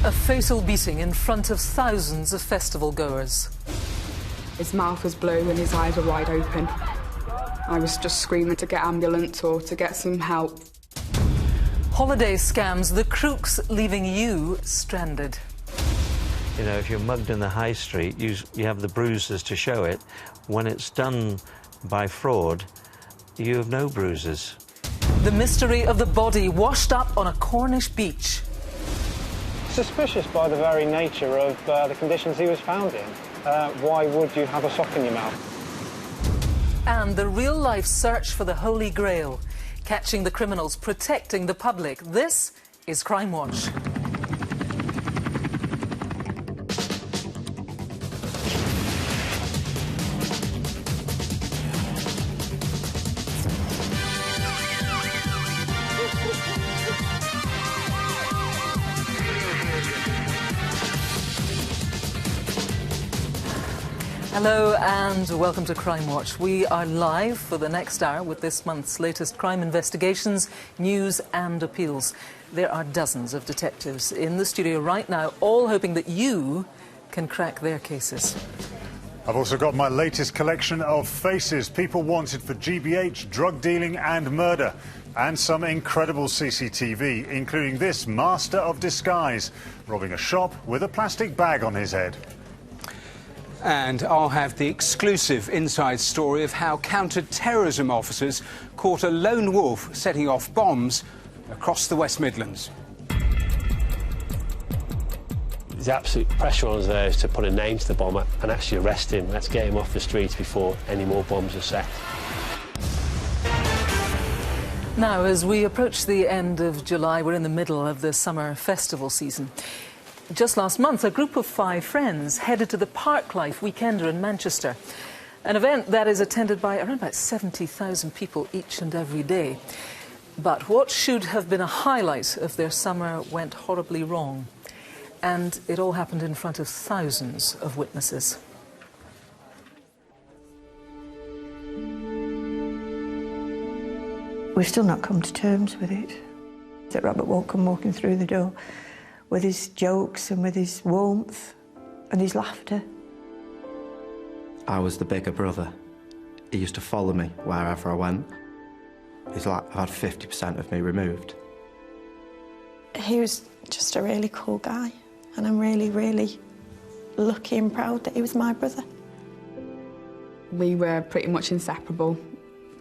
A fatal beating in front of thousands of festival goers. His mouth was blue and his eyes were wide open. I was just screaming to get ambulance or to get some help. Holiday scams, the crooks leaving you stranded. You know, if you're mugged in the high street, you have the bruises to show it. When it's done by fraud, you have no bruises. The mystery of the body washed up on a Cornish beach. Suspicious by the very nature of the conditions he was found in. Why would you have a sock in your mouth? And the real-life search for the Holy Grail. Catching the criminals, protecting the public. This is Crimewatch. Hello and welcome to Crimewatch. We are live for the next hour with this month's latest crime investigations, news and appeals. There are dozens of detectives in the studio right now, all hoping that you can crack their cases. I've also got my latest collection of faces, people wanted for GBH, drug dealing and murder. And some incredible CCTV, including this master of disguise, robbing a shop with a plastic bag on his head. And I'll have the exclusive inside story of how counter-terrorism officers caught a lone wolf setting off bombs across the West Midlands. The absolute pressure on us there is to put a name to the bomber and actually arrest him. Let's get him off the streets before any more bombs are set. Now, as we approach the end of July, we're in the middle of the summer festival season. Just last month, a group of 5 friends headed to the Parklife Weekender in Manchester, an event that is attended by around about 70,000 people each and every day. But what should have been a highlight of their summer went horribly wrong, and it all happened in front of thousands of witnesses. We've still not come to terms with it. That Robert won't come walking through the door with his jokes and with his warmth and his laughter. I was the bigger brother. He used to follow me wherever I went. He's like, I've had 50% of me removed. He was just a really cool guy, and I'm really, really lucky and proud that he was my brother. We were pretty much inseparable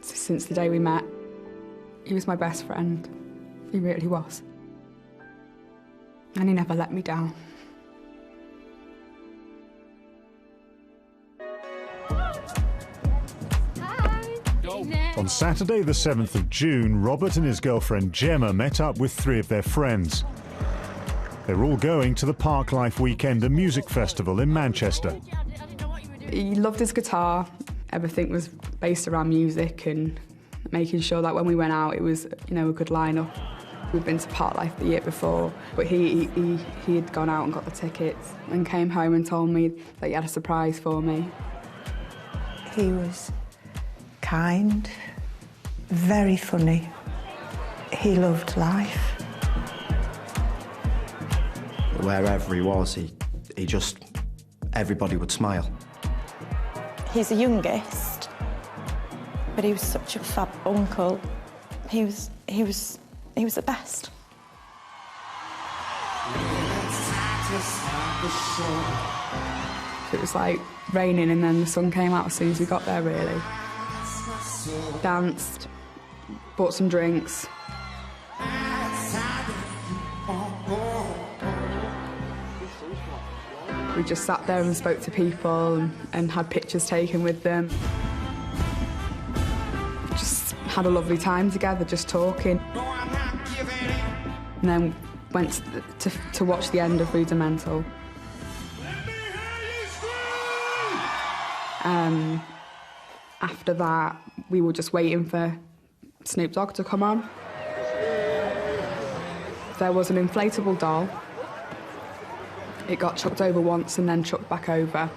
since the day we met. He was my best friend. He really was. And he never let me down. On Saturday, the 7th of June, Robert and his girlfriend Gemma met up with 3 of their friends. They were all going to the Parklife Weekender music festival in Manchester. He loved his guitar. Everything was based around music and making sure that when we went out, it was, you know, a good lineup. We'd been to Parklife the year before, but he had gone out and got the tickets and came home and told me that he had a surprise for me. He was kind, very funny. He loved life. Wherever he was, he just, everybody would smile. He's the youngest, but he was such a fab uncle. He was the best. It was like raining and then the sun came out as soon as we got there, really. Danced, bought some drinks. We just sat there and spoke to people and had pictures taken with them. Just had a lovely time together, just talking. And then went to watch the end of Rudimental. After that, we were just waiting for Snoop Dogg to come on. There was an inflatable doll. It got chucked over once and then chucked back over.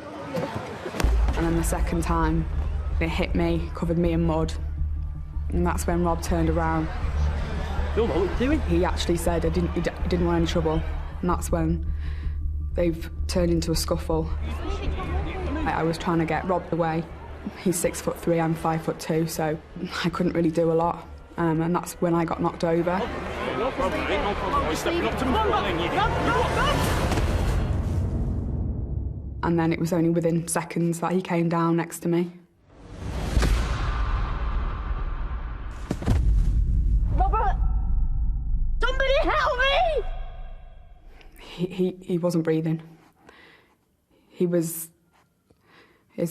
And then the second time, it hit me, covered me in mud. And that's when Rob turned around. What are you doing? He actually said he didn't want any trouble. and that's when they've turned into a scuffle. I was trying to get Rob away. He's 6'3", I'm 5'2", so I couldn't really do a lot, and that's when I got knocked over. And then it was only within seconds that he came down next to me. Robert! Somebody help me! He wasn't breathing. His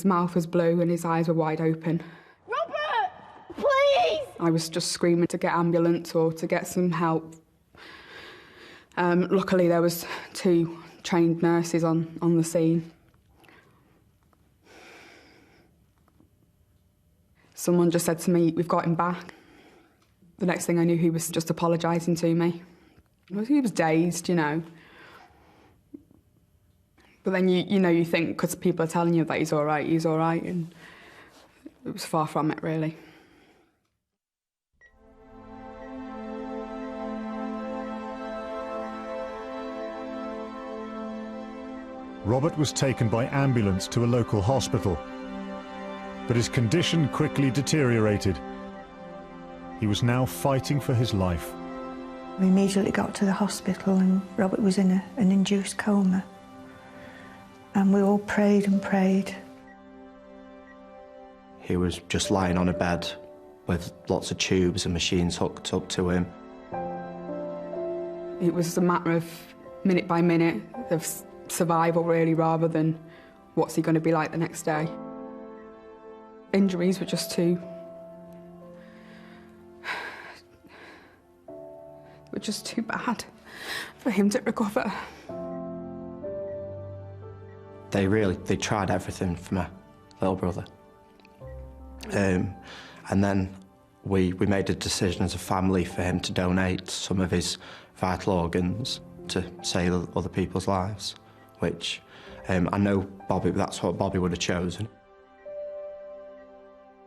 mouth was blue and his eyes were wide open. Robert! Please! I was just screaming to get ambulance or to get some help. Luckily there was 2 trained nurses on the scene. Someone just said to me, "We've got him back." The next thing I knew, he was just apologising to me. He was dazed, you know. But then you think, because people are telling you that he's all right, and it was far from it, really. Robert was taken by ambulance to a local hospital, but his condition quickly deteriorated. He was now fighting for his life. We immediately got to the hospital and Robert was in an induced coma. And we all prayed and prayed. He was just lying on a bed with lots of tubes and machines hooked up to him. It was a matter of minute by minute of survival, really, rather than what's he going to be like the next day. Injuries were just too bad for him to recover. They tried everything for my little brother. And then we made a decision as a family for him to donate some of his vital organs to save other people's lives, which I know that's what Bobby would have chosen.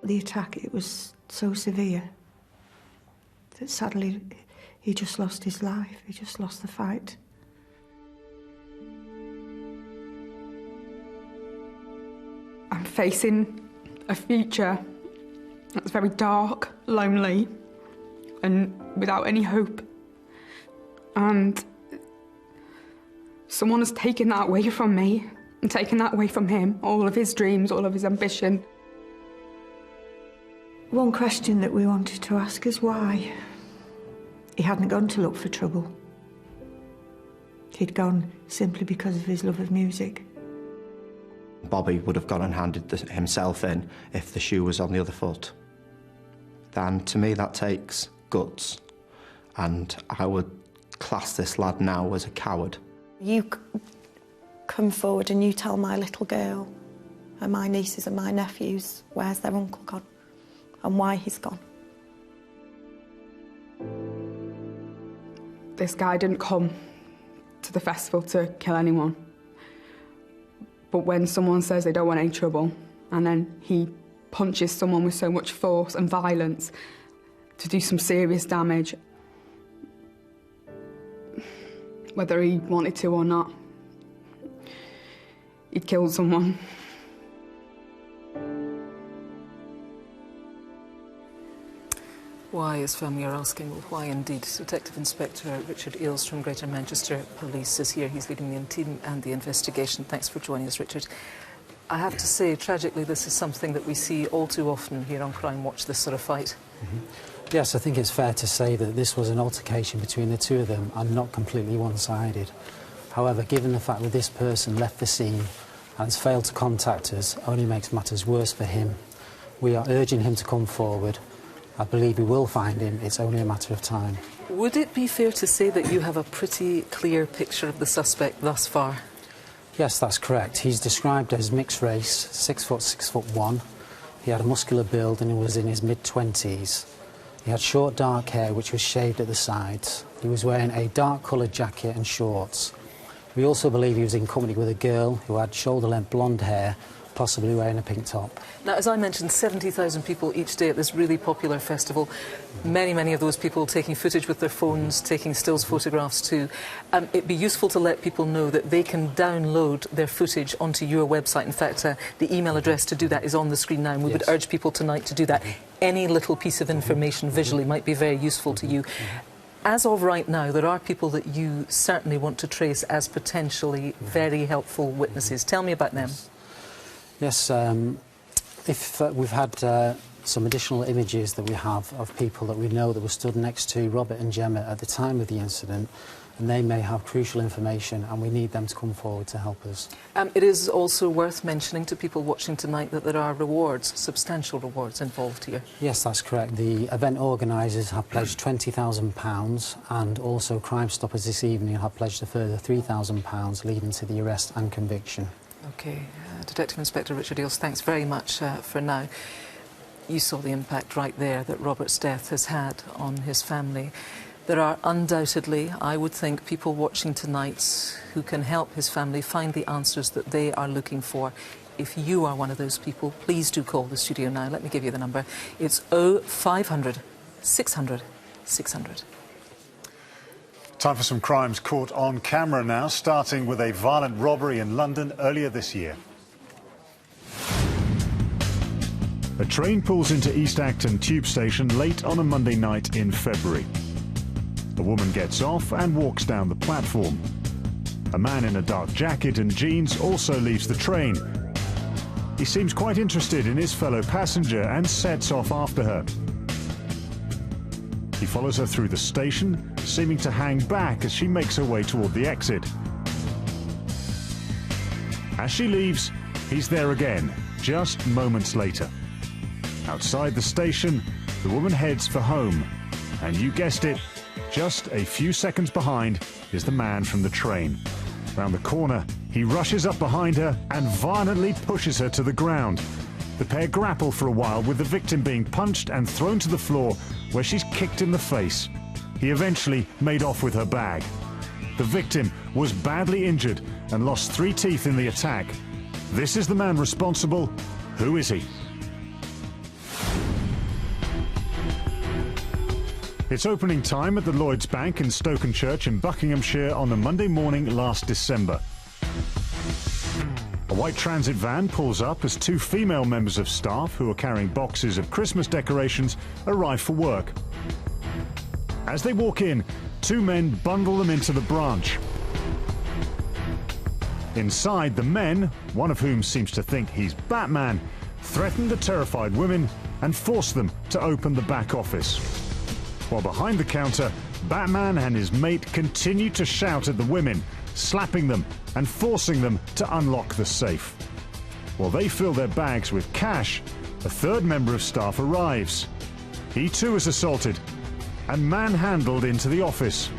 The attack, it was so severe that sadly he just lost his life, he just lost the fight. I'm facing a future that's very dark, lonely, and without any hope. And someone has taken that away from me and taken that away from him, all of his dreams, all of his ambition. One question that we wanted to ask is why. He hadn't gone to look for trouble. He'd gone simply because of his love of music. Bobby would have gone and handed himself in if the shoe was on the other foot. And to me, that takes guts. And I would class this lad now as a coward. You come forward and you tell my little girl and my nieces and my nephews where's their uncle gone and why he's gone. This guy didn't come to the festival to kill anyone. But when someone says they don't want any trouble, and then he punches someone with so much force and violence to do some serious damage, whether he wanted to or not, he'd killed someone. Why, as family are asking, well, why indeed? Detective Inspector Richard Eales from Greater Manchester Police is here. He's leading the team and the investigation. Thanks for joining us, Richard. I have to say, tragically, this is something that we see all too often here on Crimewatch, this sort of fight. Yes, I think it's fair to say that this was an altercation between the two of them and not completely one-sided. However, given the fact that this person left the scene and has failed to contact us, only makes matters worse for him. We are urging him to come forward. I believe we will find him. It's only a matter of time. Would it be fair to say that you have a pretty clear picture of the suspect thus far? Yes, that's correct. He's described as mixed race, 6 foot, 6'1". He had a muscular build and he was in his mid-20s. He had short, dark hair which was shaved at the sides. He was wearing a dark-coloured jacket and shorts. We also believe he was in company with a girl who had shoulder-length blonde hair possibly wearing a pink top. Now, as I mentioned, 70,000 people each day at this really popular festival. Many of those people taking footage with their phones, taking stills photographs too. It'd be useful to let people know that they can download their footage onto your website. In fact, the email address to do that is on the screen now, and we would urge people tonight to do that. Any little piece of information visually might be very useful to you. As of right now, there are people that you certainly want to trace as potentially very helpful witnesses. Tell me about them. Yes, if we've had some additional images that we have of people that we know that were stood next to Robert and Gemma at the time of the incident, and they may have crucial information, and we need them to come forward to help us. It is also worth mentioning to people watching tonight that there are rewards, substantial rewards involved here. Yes, that's correct. The event organisers have pledged £20,000, and also Crime Stoppers this evening have pledged a further £3,000, leading to the arrest and conviction. OK. Detective Inspector Richard Eales, thanks very much for now. You saw the impact right there that Robert's death has had on his family. There are undoubtedly, I would think, people watching tonight who can help his family find the answers that they are looking for. If you are one of those people, please do call the studio now. Let me give you the number. It's 0500 600 600. Time for some crimes caught on camera now, starting with a violent robbery in London earlier this year. A train pulls into East Acton tube station late on a Monday night in February. A woman gets off and walks down the platform. A man in a dark jacket and jeans also leaves the train. He seems quite interested in his fellow passenger and sets off after her. He follows her through the station, seeming to hang back as she makes her way toward the exit. As she leaves, he's there again, just moments later. Outside the station, the woman heads for home. And you guessed it, just a few seconds behind is the man from the train. Round the corner, he rushes up behind her and violently pushes her to the ground. The pair grapple for a while, with the victim being punched and thrown to the floor, where she's kicked in the face. He eventually made off with her bag. The victim was badly injured and lost 3 teeth in the attack. This is the man responsible. Who is he? It's opening time at the Lloyds Bank in Stokenchurch in Buckinghamshire on a Monday morning last December. A white transit van pulls up as 2 female members of staff who are carrying boxes of Christmas decorations arrive for work. As they walk in, 2 men bundle them into the branch. Inside, the men, one of whom seems to think he's Batman, threaten the terrified women and force them to open the back office. While behind the counter, Batman and his mate continue to shout at the women, slapping them and forcing them to unlock the safe. While they fill their bags with cash, a 3rd member of staff arrives. He too is assaulted and manhandled into the office.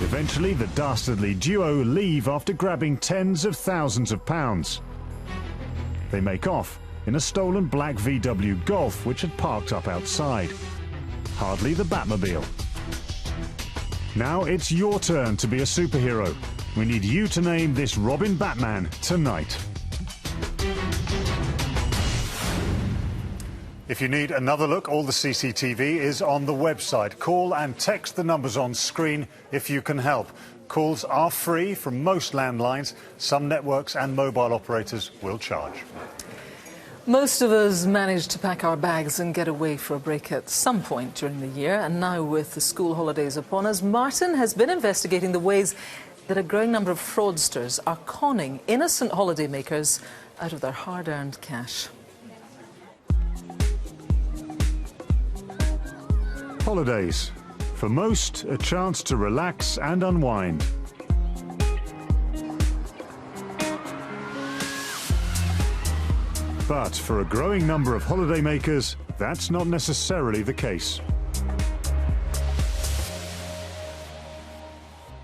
Eventually, the dastardly duo leave after grabbing tens of thousands of pounds. They make off in a stolen black VW Golf which had parked up outside. Hardly the Batmobile. Now it's your turn to be a superhero. We need you to name this Robin Batman tonight. If you need another look, all the CCTV is on the website. Call and text the numbers on screen if you can help. Calls are free from most landlines. Some networks and mobile operators will charge. Most of us manage to pack our bags and get away for a break at some point during the year. And now, with the school holidays upon us, Martin has been investigating the ways that a growing number of fraudsters are conning innocent holidaymakers out of their hard-earned cash. Holidays. For most, a chance to relax and unwind. But for a growing number of holidaymakers, that's not necessarily the case.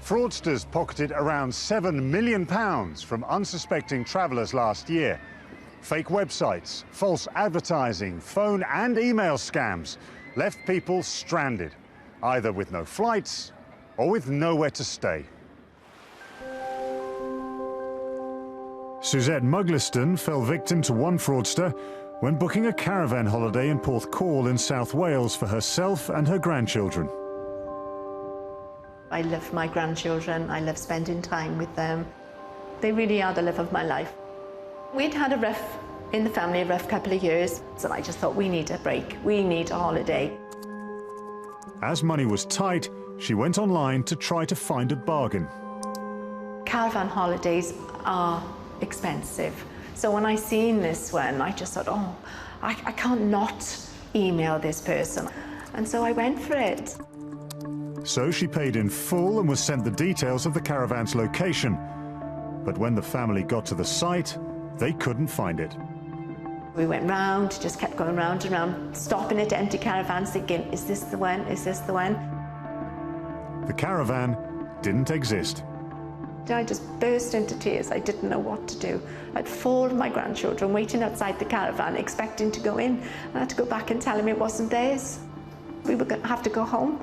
Fraudsters pocketed around £7 million from unsuspecting travellers last year. Fake websites, false advertising, phone and email scams left people stranded, either with no flights or with nowhere to stay. Suzette Mugliston fell victim to one fraudster when booking a caravan holiday in Porthcawl in South Wales for herself and her grandchildren. I love my grandchildren, I love spending time with them. They really are the love of my life. We'd had a rough couple of years, so I just thought we need a break, we need a holiday. As money was tight, she went online to try to find a bargain. Caravan holidays are expensive. So when I seen this one, I just thought, oh, I can't not email this person. And so I went for it. So she paid in full and was sent the details of the caravan's location. But when the family got to the site, they couldn't find it. We went round, just kept going round and round, stopping at empty caravans thinking, is this the one, is this the one? The caravan didn't exist. I just burst into tears. I didn't know what to do. I had 4 of my grandchildren waiting outside the caravan, expecting to go in. I had to go back and tell them it wasn't theirs. We were going to have to go home.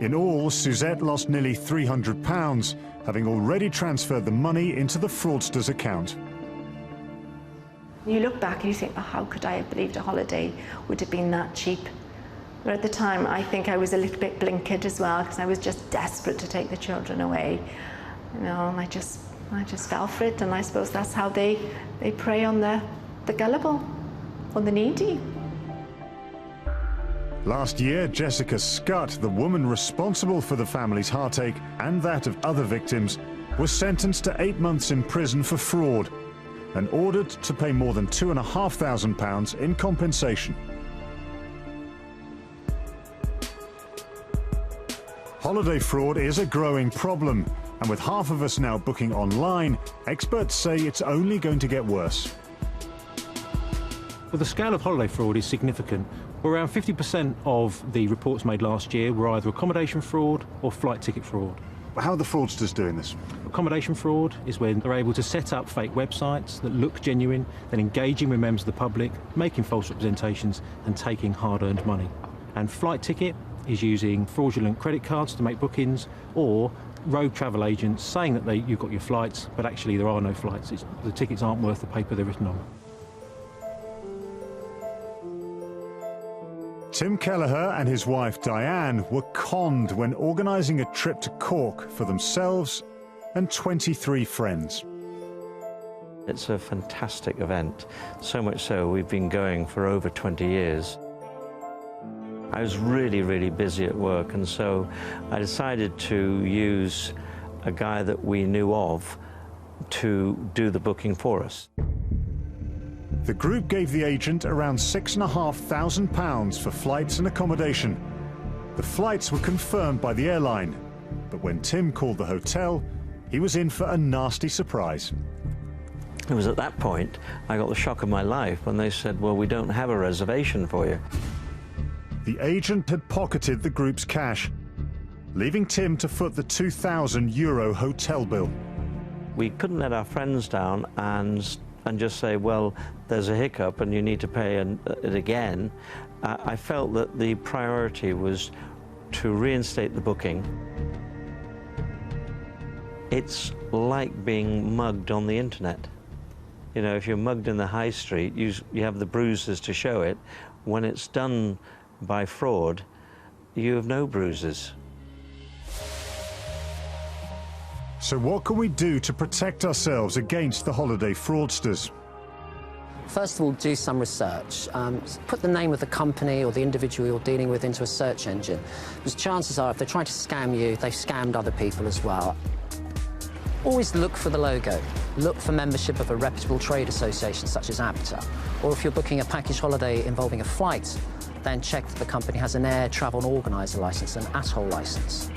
In all, Suzette lost nearly £300, having already transferred the money into the fraudster's account. You look back and you think, oh, how could I have believed a holiday would have been that cheap? But at the time, I think I was a little bit blinkered as well, because I was just desperate to take the children away. You know, and I just fell for it, and I suppose that's how they prey on the gullible, on the needy. Last year, Jessica Scott, the woman responsible for the family's heartache and that of other victims, was sentenced to 8 months in prison for fraud and ordered to pay more than £2,500 in compensation. Holiday fraud is a growing problem, and with half of us now booking online, experts say it's only going to get worse. Well, the scale of holiday fraud is significant. Around 50% of the reports made last year were either accommodation fraud or flight ticket fraud. How are the fraudsters doing this? Accommodation fraud is when they're able to set up fake websites that look genuine, then engaging with members of the public, making false representations and taking hard-earned money. And flight ticket is using fraudulent credit cards to make bookings, or rogue travel agents saying that you've got your flights, but actually there are no flights. The tickets aren't worth the paper they're written on. Tim Kelleher and his wife Diane were conned when organising a trip to Cork for themselves and 23 friends. It's a fantastic event, so much so we've been going for over 20 years. I was really, really busy at work, and so I decided to use a guy that we knew of to do the booking for us. The group gave the agent around £6,500 for flights and accommodation. The flights were confirmed by the airline, but when Tim called the hotel, he was in for a nasty surprise. It was at that point I got the shock of my life when they said, well, we don't have a reservation for you. The agent had pocketed the group's cash, leaving Tim to foot the €2,000 hotel bill. We couldn't let our friends down and just say, well, there's a hiccup and you need to pay it again. I felt that the priority was to reinstate the booking. It's like being mugged on the internet. You know, if you're mugged in the high street, you have the bruises to show it. When it's done by fraud, you have no bruises. So what can we do to protect ourselves against the holiday fraudsters? First of all, do some research. Put the name of the company or the individual you're dealing with into a search engine, because chances are if they're trying to scam you, they've scammed other people as well. Always look for the logo. Look for membership of a reputable trade association such as APTA. Or if you're booking a package holiday involving a flight, then check that the company has an air travel organiser licence, an ATOL licence.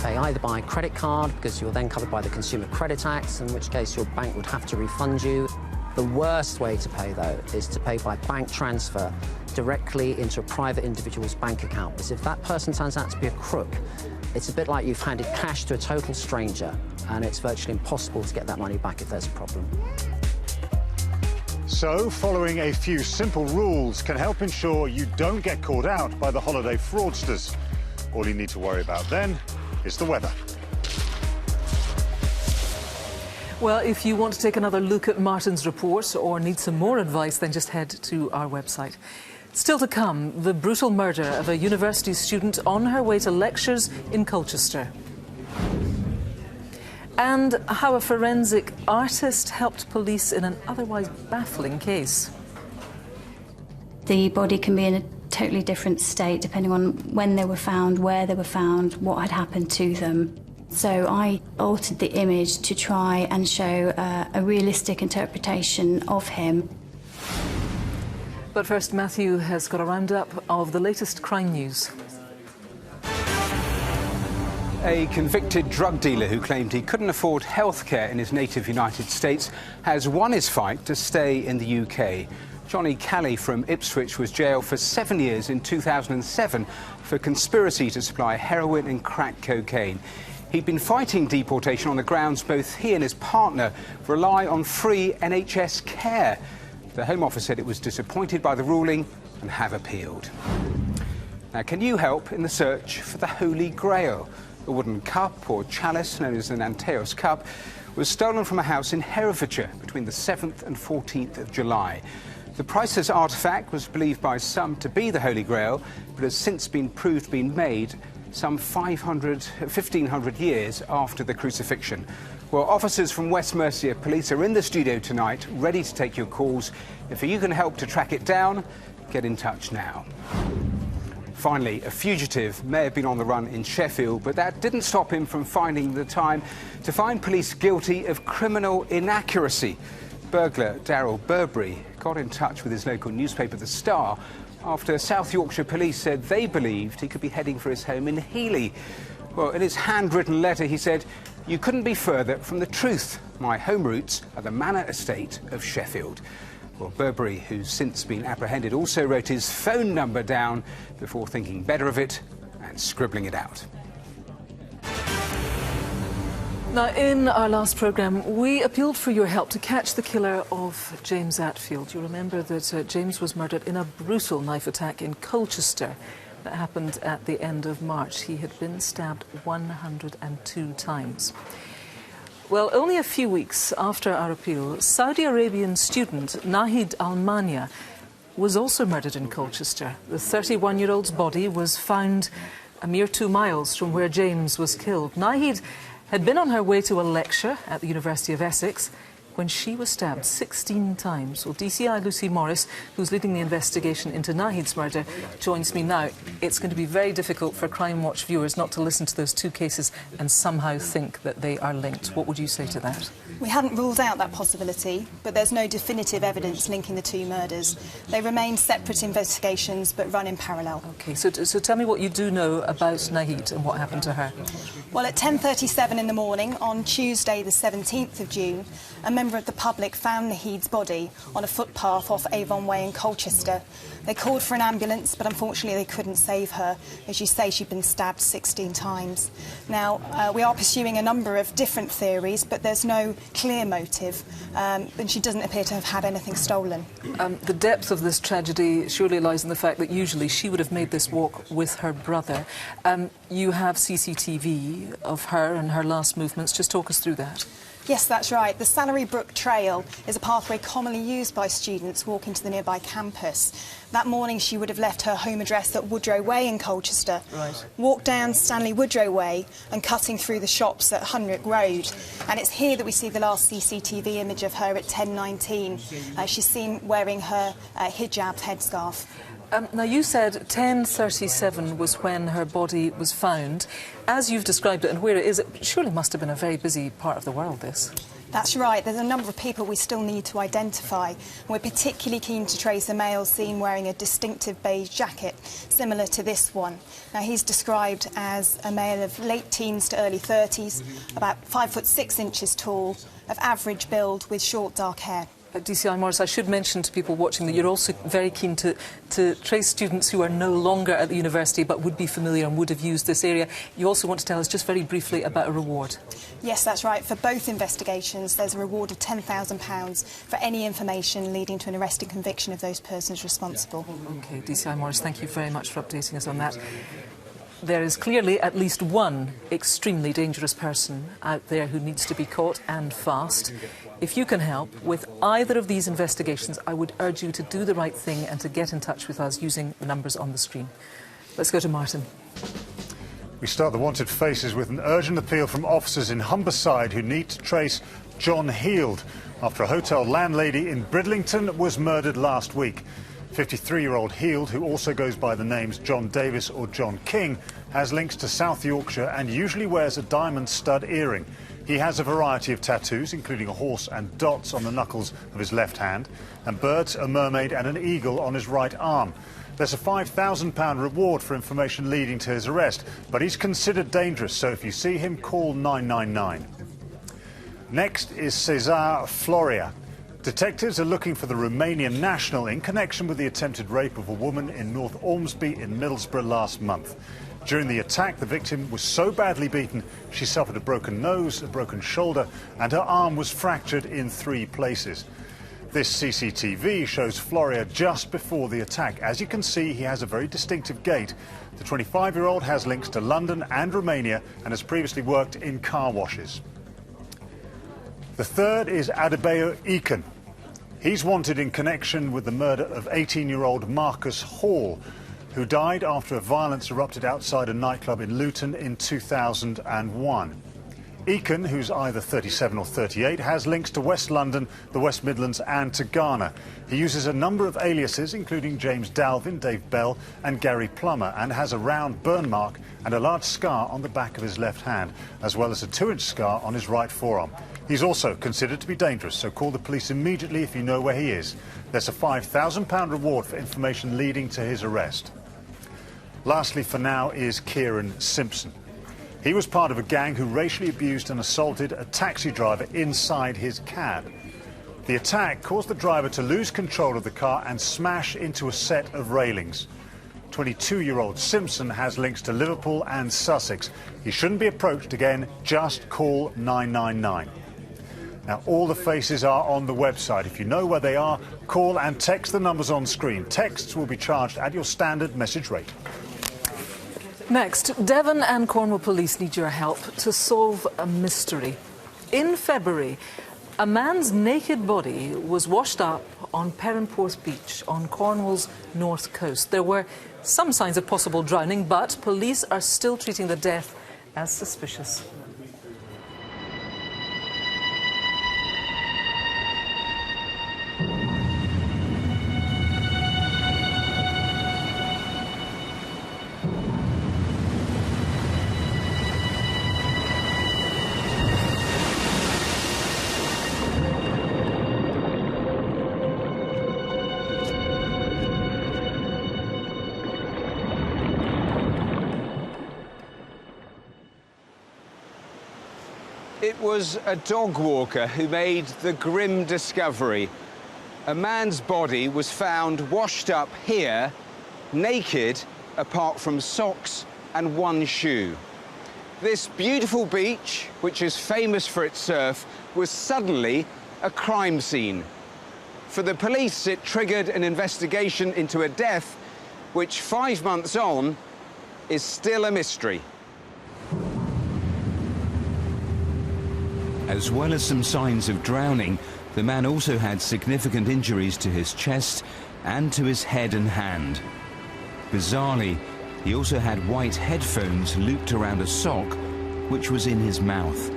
Pay either by credit card, because you're then covered by the Consumer Credit Act, in which case your bank would have to refund you. The worst way to pay, though, is to pay by bank transfer directly into a private individual's bank account, because if that person turns out to be a crook, it's a bit like you've handed cash to a total stranger, and it's virtually impossible to get that money back if there's a problem. So, following a few simple rules can help ensure you don't get caught out by the holiday fraudsters. All you need to worry about then is the weather. Well, if you want to take another look at Martin's report or need some more advice, then just head to our website. Still to come, the brutal murder of a university student on her way to lectures in Colchester. And how a forensic artist helped police in an otherwise baffling case. The body can be in a totally different state depending on when they were found, where they were found, what had happened to them. So I altered the image to try and show a realistic interpretation of him. But first, Matthew has got a roundup of the latest crime news. A convicted drug dealer who claimed he couldn't afford healthcare in his native United States has won his fight to stay in the UK. Johnny Calley from Ipswich was jailed for 7 years in 2007 for conspiracy to supply heroin and crack cocaine. He'd been fighting deportation on the grounds both he and his partner rely on free NHS care. The Home Office said it was disappointed by the ruling and have appealed. Now, can you help in the search for the Holy Grail? A wooden cup or chalice known as an Anteos cup was stolen from a house in Herefordshire between the 7th and 14th of July. The priceless artefact was believed by some to be the Holy Grail, but has since been proved to be made some 1,500 years after the crucifixion. Well, officers from West Mercia Police are in the studio tonight, ready to take your calls. If you can help to track it down, get in touch now. Finally, a fugitive may have been on the run in Sheffield, but that didn't stop him from finding the time to find police guilty of criminal inaccuracy. Burglar Daryl Burberry got in touch with his local newspaper, The Star, after South Yorkshire Police said they believed he could be heading for his home in Heeley. Well, in his handwritten letter, he said, "You couldn't be further from the truth. My home roots are the manor estate of Sheffield." Well, Burberry, who's since been apprehended, also wrote his phone number down before thinking better of it and scribbling it out. Now, in our last programme, we appealed for your help to catch the killer of James Atfield. You remember that James was murdered in a brutal knife attack in Colchester that happened at the end of March. He had been stabbed 102 times. Well, only a few weeks after our appeal, Saudi Arabian student Nahid Al-Mania was also murdered in Colchester. The 31-year-old's body was found a mere 2 miles from where James was killed. Nahid had been on her way to a lecture at the University of Essex when she was stabbed 16 times. Well, DCI Lucy Morris, who's leading the investigation into Nahid's murder, joins me now. It's going to be very difficult for Crimewatch viewers not to listen to those two cases and somehow think that they are linked. What would you say to that? We hadn't ruled out that possibility, but there's no definitive evidence linking the two murders. They remain separate investigations, but run in parallel. OK, so tell me what you do know about Nahid and what happened to her. Well, at 10:37 in the morning on Tuesday, the 17th of June, a member of the public found Nahid's body on a footpath off Avon Way in Colchester. They called for an ambulance, but unfortunately they couldn't save her. As you say, she'd been stabbed 16 times. Now, we are pursuing a number of different theories, but there's no clear motive, and she doesn't appear to have had anything stolen. The depth of this tragedy surely lies in the fact that usually she would have made this walk with her brother. You have CCTV of her and her last movements. Just talk us through that. Yes, that's right. The Salary Brook Trail is a pathway commonly used by students walking to the nearby campus. That morning she would have left her home address at Woodrow Way in Colchester, walked down Stanley Woodrow Way and cutting through the shops at Hunrick Road. And it's here that we see the last CCTV image of her at 10:19. She's seen wearing her hijab headscarf. Now, you said 10:37 was when her body was found. As you've described it and where it is, it surely must have been a very busy part of the world, this. That's right. There's a number of people we still need to identify. We're particularly keen to trace a male seen wearing a distinctive beige jacket, similar to this one. Now, he's described as a male of late teens to early 30s, about 5'6" tall, of average build with short dark hair. DCI Morris, I should mention to people watching that you're also very keen to trace students who are no longer at the university but would be familiar and would have used this area. You also want to tell us just very briefly about a reward. Yes, that's right. For both investigations, there's a reward of £10,000 for any information leading to an arrest and conviction of those persons responsible. OK, DCI Morris, thank you very much for updating us on that. There is clearly at least one extremely dangerous person out there who needs to be caught, and fast. If you can help with either of these investigations, I would urge you to do the right thing and to get in touch with us using the numbers on the screen. Let's go to Martin. We start the Wanted Faces with an urgent appeal from officers in Humberside who need to trace John Heald after a hotel landlady in Bridlington was murdered last week. 53-year-old Heald, who also goes by the names John Davis or John King, has links to South Yorkshire and usually wears a diamond stud earring. He has a variety of tattoos, including a horse and dots on the knuckles of his left hand, and birds, a mermaid and an eagle on his right arm. There's a £5,000 reward for information leading to his arrest, but he's considered dangerous, so if you see him, call 999. Next is Cesar Florea. Detectives are looking for the Romanian national in connection with the attempted rape of a woman in North Ormsby in Middlesbrough last month. During the attack, the victim was so badly beaten she suffered a broken nose, a broken shoulder, and her arm was fractured in 3 places. This CCTV shows Florea just before the attack. As you can see, he has a very distinctive gait. The 25-year-old has links to London and Romania and has previously worked in car washes. The third is Adebayo Ekan. He's wanted in connection with the murder of 18-year-old Marcus Hall, who died after a violence erupted outside a nightclub in Luton in 2001. Ekan, who's either 37 or 38, has links to West London, the West Midlands and to Ghana. He uses a number of aliases, including James Dalvin, Dave Bell and Gary Plummer, and has a round burn mark and a large scar on the back of his left hand, as well as a 2-inch scar on his right forearm. He's also considered to be dangerous, so call the police immediately if you know where he is. There's a £5,000 reward for information leading to his arrest. Lastly for now is Kieran Simpson. He was part of a gang who racially abused and assaulted a taxi driver inside his cab. The attack caused the driver to lose control of the car and smash into a set of railings. 22-year-old Simpson has links to Liverpool and Sussex. He shouldn't be approached again, just call 999. Now, all the faces are on the website. If you know where they are, call and text the numbers on screen. Texts will be charged at your standard message rate. Next, Devon and Cornwall police need your help to solve a mystery. In February, a man's naked body was washed up on Perranporth Beach on Cornwall's north coast. There were some signs of possible drowning, but police are still treating the death as suspicious. It was a dog walker who made the grim discovery. A man's body was found washed up here, naked, apart from socks and 1 shoe. This beautiful beach, which is famous for its surf, was suddenly a crime scene. For the police, it triggered an investigation into a death which 5 months on is still a mystery. As well as some signs of drowning, the man also had significant injuries to his chest and to his head and hand. Bizarrely, he also had white headphones looped around a sock, which was in his mouth.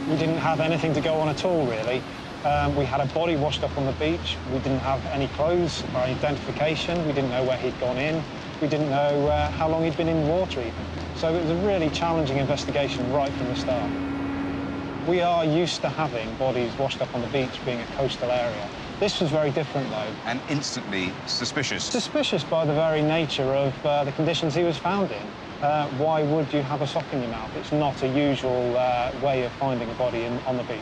We didn't have anything to go on at all, really. We had a body washed up on the beach. We didn't have any clothes or identification. We didn't know where he'd gone in. We didn't know how long he'd been in the water even. So it was a really challenging investigation right from the start. We are used to having bodies washed up on the beach being a coastal area. This was very different, though. And instantly suspicious. Suspicious by the very nature of the conditions he was found in. Why would you have a sock in your mouth? It's not a usual way of finding a body on the beach.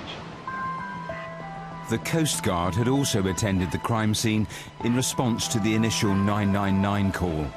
The Coast Guard had also attended the crime scene in response to the initial 999 call.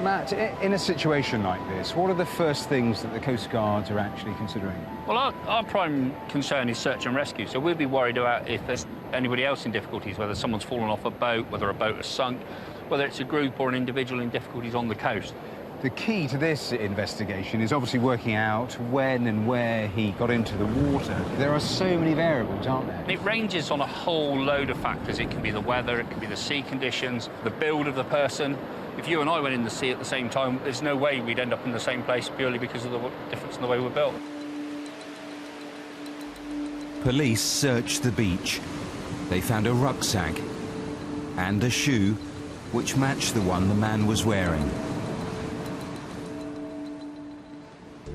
Matt, in a situation like this, what are the first things that the Coast Guards are actually considering? Well, our prime concern is search and rescue, so we'll be worried about if there's anybody else in difficulties, whether someone's fallen off a boat, whether a boat has sunk, whether it's a group or an individual in difficulties on the coast. The key to this investigation is obviously working out when and where he got into the water. There are so many variables, aren't there? It ranges on a whole load of factors. It can be the weather, it can be the sea conditions, the build of the person. If you and I went in the sea at the same time, there's no way we'd end up in the same place purely because of the difference in the way we're built. Police searched the beach. They found a rucksack and a shoe which matched the one the man was wearing.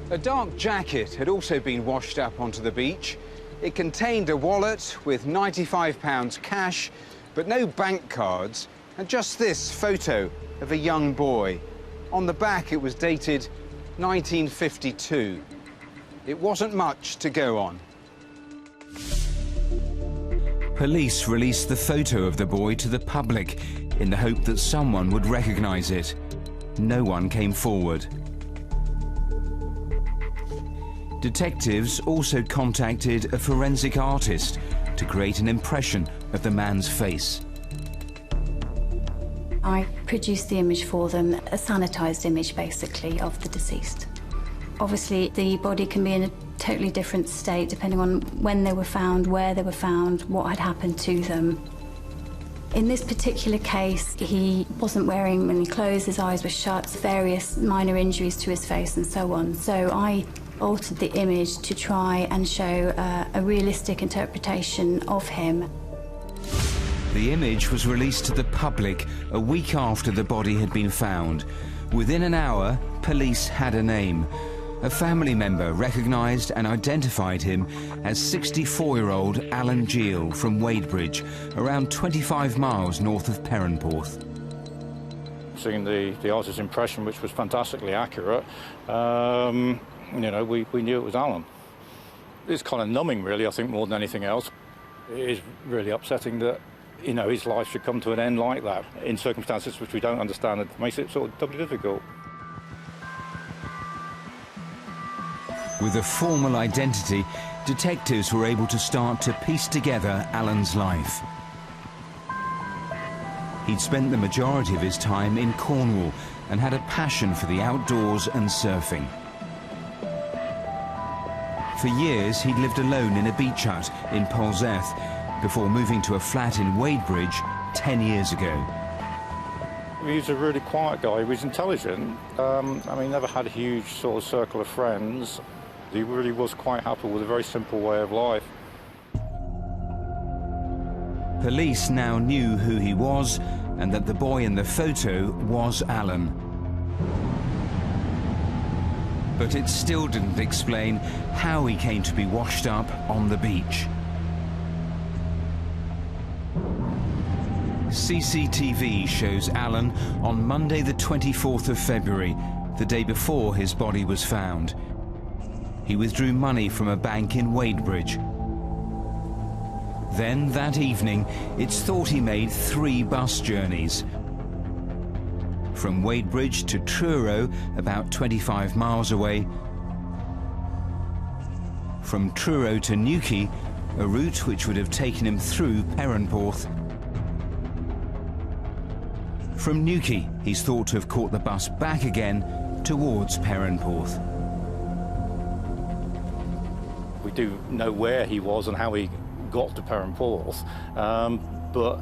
A dark jacket had also been washed up onto the beach. It contained a wallet with £95 cash, but no bank cards, and just this photo of a young boy. On the back, it was dated 1952. It wasn't much to go on. Police released the photo of the boy to the public in the hope that someone would recognise it. No one came forward. Detectives also contacted a forensic artist to create an impression of the man's face. I produced the image for them, a sanitised image basically of the deceased. Obviously the body can be in a totally different state depending on when they were found, where they were found, what had happened to them. In this particular case, he wasn't wearing any clothes, his eyes were shut, various minor injuries to his face and so on. So I altered the image to try and show a realistic interpretation of him. The image was released to the public a week after the body had been found. Within an hour, police had a name. A family member recognised and identified him as 64-year-old Alan Geel from Wadebridge, around 25 miles north of Perranporth. Seeing the artist's impression, which was fantastically accurate, you know, we knew it was Alan. It's kind of numbing, really, I think, more than anything else. It is really upsetting that, you know, his life should come to an end like that, in circumstances which we don't understand. It makes it sort of doubly difficult. With a formal identity, detectives were able to start to piece together Alan's life. He'd spent the majority of his time in Cornwall and had a passion for the outdoors and surfing. For years, he'd lived alone in a beach hut in Polzeath before moving to a flat in Wadebridge 10 years ago. He was a really quiet guy. He was intelligent. I mean, never had a huge sort of circle of friends. He really was quite happy with a very simple way of life. Police now knew who he was and that the boy in the photo was Alan. But it still didn't explain how he came to be washed up on the beach. CCTV shows Alan on Monday the 24th of February, the day before his body was found. He withdrew money from a bank in Wadebridge. Then, that evening, it's thought he made 3 bus journeys. From Wadebridge to Truro, about 25 miles away. From Truro to Newquay, a route which would have taken him through Perranporth. From Newquay, he's thought to have caught the bus back again towards Perranporth. We do know where he was and how he got to Perranporth, but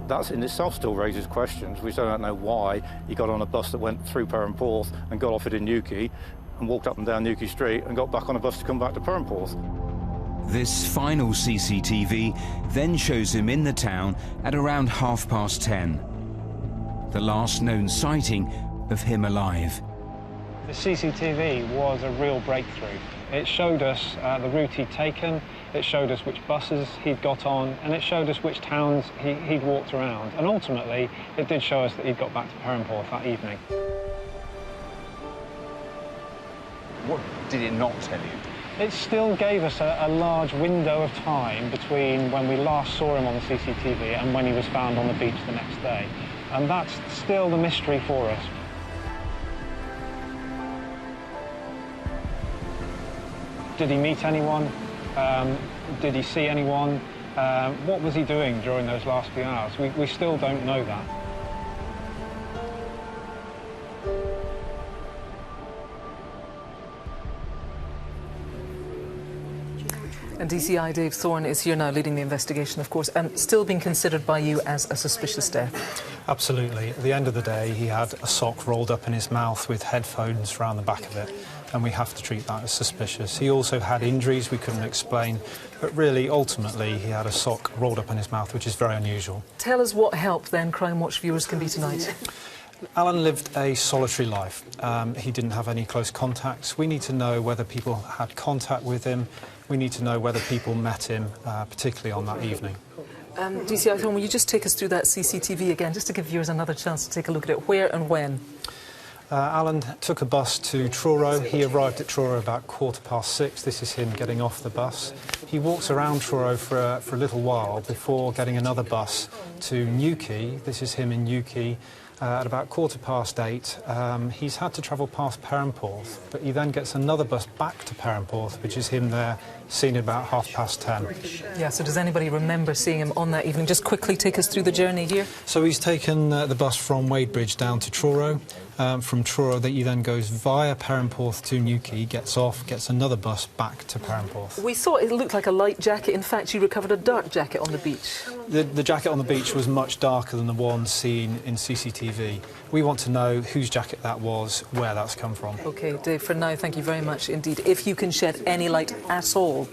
that in itself still raises questions. We still don't know why he got on a bus that went through Perranporth and got off it in Newquay and walked up and down Newquay Street and got back on a bus to come back to Perranporth. This final CCTV then shows him in the town at around 10:30. The last known sighting of him alive. The CCTV was a real breakthrough. It showed us the route he'd taken, it showed us which buses he'd got on, and it showed us which towns he'd walked around. And ultimately, it did show us that he'd got back to Perranporth that evening. What did it not tell you? It still gave us a large window of time between when we last saw him on the CCTV and when he was found on the beach the next day. And that's still the mystery for us. Did he meet anyone? Did he see anyone? What was he doing during those last few hours? We still don't know that. And DCI Dave Thorne is here now leading the investigation, of course, and still being considered by you as a suspicious death. Absolutely. At the end of the day, he had a sock rolled up in his mouth with headphones around the back of it, and we have to treat that as suspicious. He also had injuries we couldn't explain, but really, ultimately, he had a sock rolled up in his mouth, which is very unusual. Tell us what help, then, Crimewatch viewers can be tonight. Alan lived a solitary life. He didn't have any close contacts. We need to know whether people had contact with him. We need to know whether people met him, particularly on that evening. DCI Thorne, will you just take us through that CCTV again, just to give viewers another chance to take a look at it? Where and when? Alan took a bus to Truro. He arrived at Truro about 6:15. This is him getting off the bus. He walks around Truro for a little while before getting another bus to Newquay. This is him in Newquay. At about 8:15, he's had to travel past Perranporth, but he then gets another bus back to Perranporth, which is him there, seen at about 10:30. Yeah, so does anybody remember seeing him on that evening? Just quickly take us through the journey here. So he's taken the bus from Wadebridge down to Truro. From Truro, that he then goes via Perranporth to Newquay, gets off, gets another bus back to Perranporth. We thought it looked like a light jacket. In fact, you recovered a dark jacket on the beach. The jacket on the beach was much darker than the one seen in CCTV. We want to know whose jacket that was, where that's come from. OK, Dave, for now, thank you very much indeed. If you can shed any light at all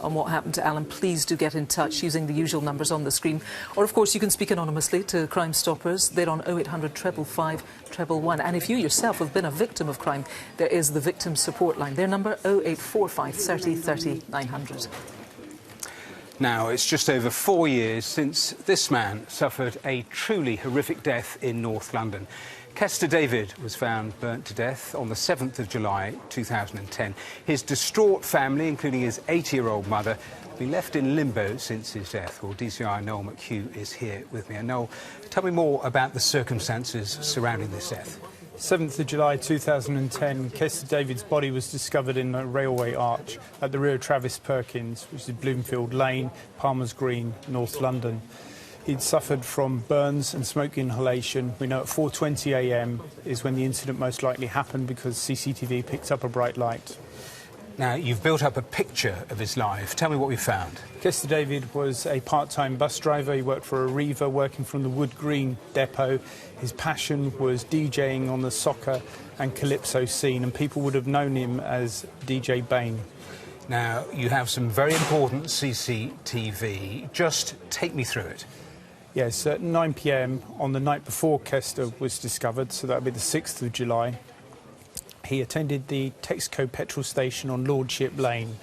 on what happened to Alan, please do get in touch using the usual numbers on the screen. Or, of course, you can speak anonymously to Crime Stoppers. They're on 0800 555 111. And if you yourself have been a victim of crime, there is the Victim Support Line. Their number, 0845 30 30 900. Now, it's just over 4 years since this man suffered a truly horrific death in North London. Kester David was found burnt to death on the 7th of July 2010. His distraught family, including his 80-year-old mother, have been left in limbo since his death. Well, DCI Noel McHugh is here with me. And Noel, tell me more about the circumstances surrounding this death. 7th of July 2010, Kester David's body was discovered in a railway arch at the rear of Travis Perkins, which is Bloomfield Lane, Palmer's Green, North London. He'd suffered from burns and smoke inhalation. We know at 4:20 a.m. is when the incident most likely happened because CCTV picked up a bright light. Now, you've built up a picture of his life. Tell me what we found. Kester David was a part-time bus driver. He worked for Arriva, working from the Wood Green depot. His passion was DJing on the soccer and calypso scene, and people would have known him as DJ Bain. Now, you have some very important CCTV. Just take me through it. Yes, at 9 p.m. on the night before Kester was discovered, so that would be the 6th of July, he attended the Texaco petrol station on Lordship Lane.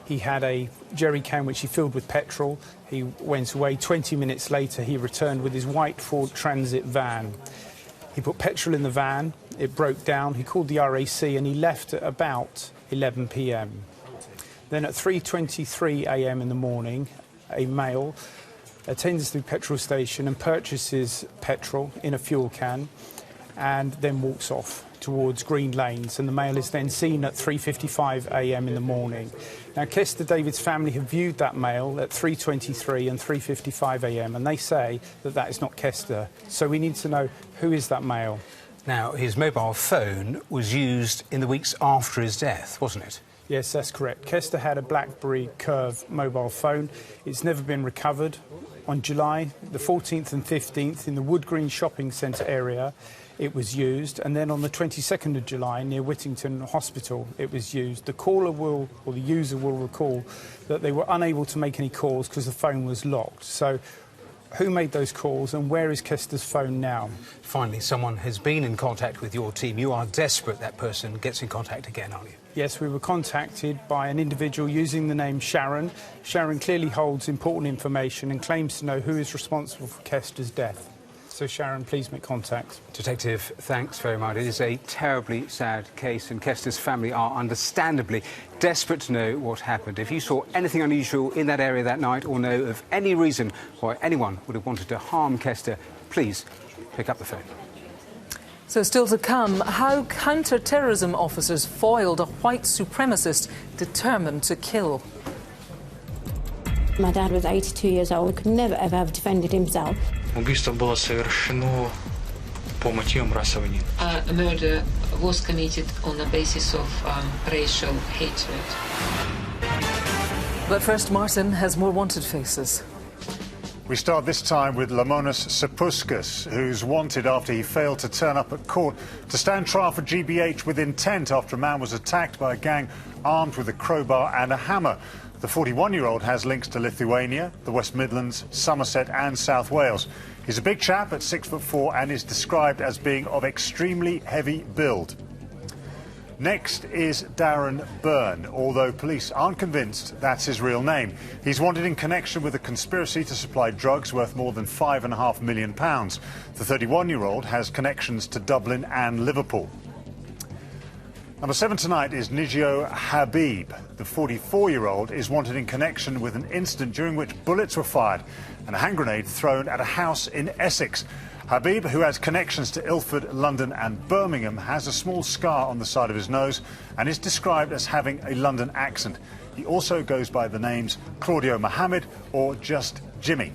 He had a jerry can which he filled with petrol. He went away. 20 minutes later, he returned with his white Ford Transit van. He put petrol in the van, it broke down, he called the RAC and he left at about 11 p.m. Then at 3:23 a.m. in the morning, a male attends the petrol station and purchases petrol in a fuel can and then walks off towards Green Lanes, and the male is then seen at 3:55 a.m. in the morning. Now, Kester David's family have viewed that male at 3:23 and 3:55 a.m. and they say that that is not Kester. So we need to know who is that male. Now, his mobile phone was used in the weeks after his death, wasn't it? Yes, that's correct. Kester had a BlackBerry Curve mobile phone. It's never been recovered. On July the 14th and 15th in the Wood Green shopping centre area, it was used, and then on the 22nd of July near Whittington Hospital it was used. The caller will, or the user will recall that they were unable to make any calls because the phone was locked. So who made those calls and where is Kester's phone now? Finally, someone has been in contact with your team. You are desperate that person gets in contact again, aren't you? Yes, we were contacted by an individual using the name Sharon. Sharon clearly holds important information and claims to know who is responsible for Kester's death. So, Sharon, please make contact. Detective, thanks very much. It is a terribly sad case, and Kester's family are understandably desperate to know what happened. If you saw anything unusual in that area that night or know of any reason why anyone would have wanted to harm Kester, please pick up the phone. So still to come, how counter-terrorism officers foiled a white supremacist determined to kill. My dad was 82 years old, could never ever have defended himself. Убийство было совершено по мотивам расовой ненависти. A murder was committed on the basis of racial hatred. But first, Martin has more wanted faces. We start this time with Lamonas Sapuskas, who's wanted after he failed to turn up at court to stand trial for GBH with intent after a man was attacked by a gang armed with a crowbar and a hammer. The 41-year-old has links to Lithuania, the West Midlands, Somerset and South Wales. He's a big chap at 6'4" and is described as being of extremely heavy build. Next is Darren Byrne, although police aren't convinced that's his real name. He's wanted in connection with a conspiracy to supply drugs worth more than £5.5 million. The 31-year-old has connections to Dublin and Liverpool. Number 7 tonight is Nijio Habib. The 44-year-old is wanted in connection with an incident during which bullets were fired and a hand grenade thrown at a house in Essex. Habib, who has connections to Ilford, London and Birmingham, has a small scar on the side of his nose and is described as having a London accent. He also goes by the names Claudio Mohammed or just Jimmy.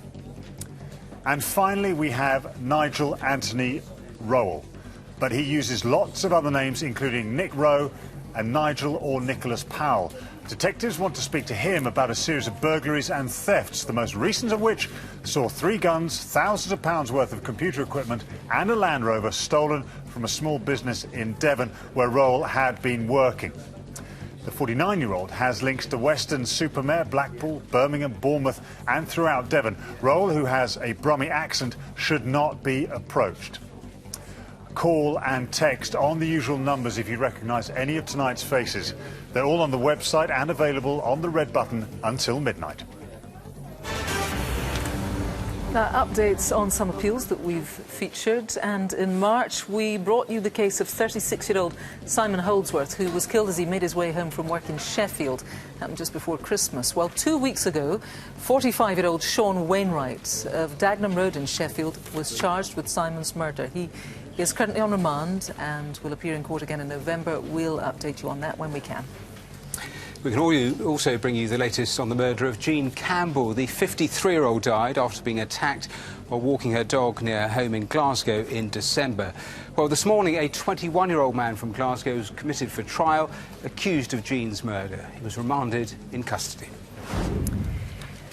And finally we have Nigel Anthony Rowell, but he uses lots of other names including Nick Rowe and Nigel or Nicholas Powell. Detectives want to speak to him about a series of burglaries and thefts, the most recent of which saw 3 guns, thousands of pounds worth of computer equipment and a Land Rover stolen from a small business in Devon where Rowell had been working. The 49-year-old has links to Weston-super-Mare, Blackpool, Birmingham, Bournemouth and throughout Devon. Rowell, who has a Brummie accent, should not be approached. Call and text on the usual numbers if you recognise any of tonight's faces. They're all on the website and available on the red button until midnight. Now, updates on some appeals that we've featured, and in March we brought you the case of 36-year-old Simon Holdsworth, who was killed as he made his way home from work in Sheffield. Happened just before Christmas. Well, 2 weeks ago, 45-year-old Sean Wainwright of Dagenham Road in Sheffield was charged with Simon's murder. He is currently on remand and will appear in court again in November. We'll update you on that when we can. We can also bring you the latest on the murder of Jean Campbell. The 53-year-old died after being attacked while walking her dog near her home in Glasgow in December. Well, this morning, a 21-year-old man from Glasgow was committed for trial, accused of Jean's murder. He was remanded in custody.